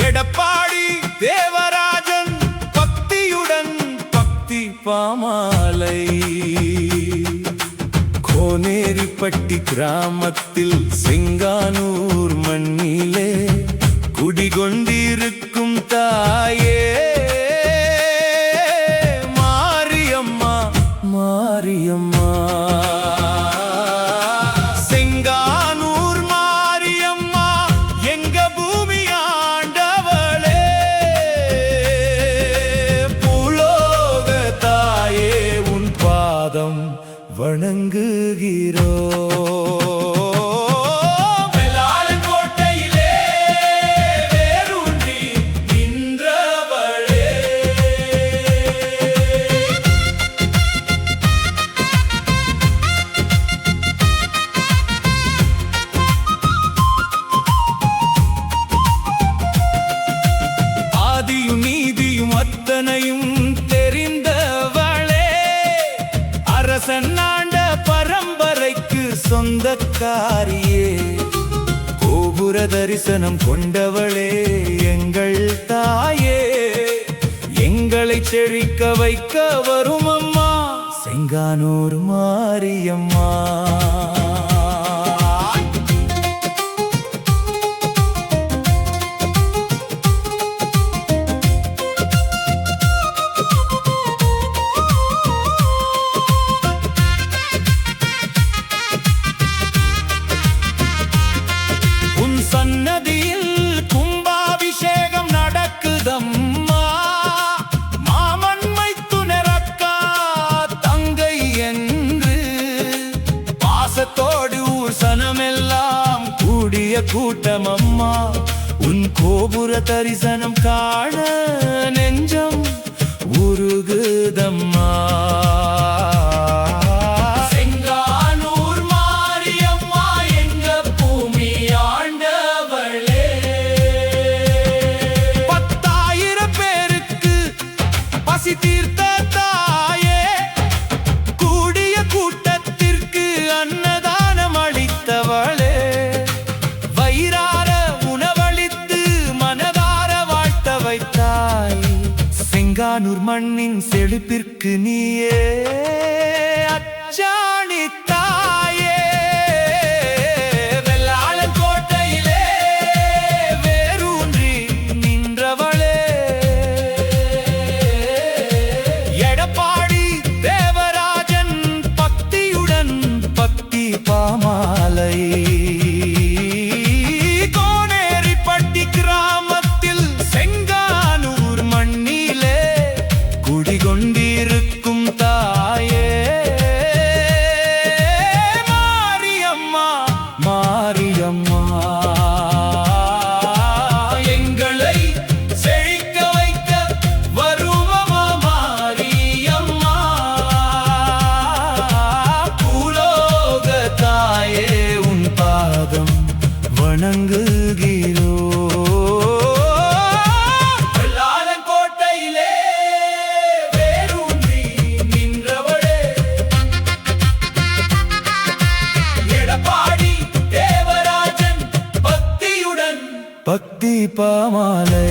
எடப்பாடி தேவராஜன் பக்தியுடன் பக்தி பாமாலை கோனேரிப்பட்டி கிராமத்தில் செங்கானூர் மண்ணிலே குடிகொண்டிருக்கும் தாயே மாரியம்மா மாரியம்மா வணங்குகிறோ கோட்டையிலே வேரூன்றி நின்றவளே ஆதியும் நீதியும் அத்தனையும் தெரிந்தவளே அரசன் பரம்பரைக்கு சொந்தக்காரியே கோபுர தரிசனம் கொண்டவளே எங்கள் தாயே எங்களை செழிக்க வைக்க வரும் அம்மா செங்கானூர் மாரியம்மா சன்னதியில் கும்பாபிஷேகம் நடக்குதம்மா மாமன்மை துணரக்கா தங்கை என்று பாசத்தோடு ஊர் சனமெல்லாம் கூடிய கூட்டமம்மா உன் கோபுர தரிசனம் காண நெஞ்சம் உருகுதம்மா தீர்த்த தாயே கூடிய கூட்டத்திற்கு அன்னதானம் அளித்தவளே வயிறார உணவளித்து மனதார வாழ்த்த வைத்தாய் செங்கானூர் மண்ணின் செழிப்பிற்கு நீயே அச்சாணி தாயே கோட்டையிலே வேரூன்றி நின்றவளே எடப்பாடி தேவராஜன் பக்தியுடன் பக்தி பாமாலை கோனேரிப்பட்டி கிராமத்தில் செங்கானூர் மண்ணிலே குடிகொண்டிருக்கும் தாயே மாரியம்மா மாரியம்மா எங்களை செழிக்க வைக்க வருவமா மாரியம்மா பூலோக தாயே உன் பாதம் வணங்குகிறோ கோட்டையிலே வேரூன்றி நின்றவளே எடப்பாடி தேவராஜன் பக்தியுடன் பக்தி பாமாலை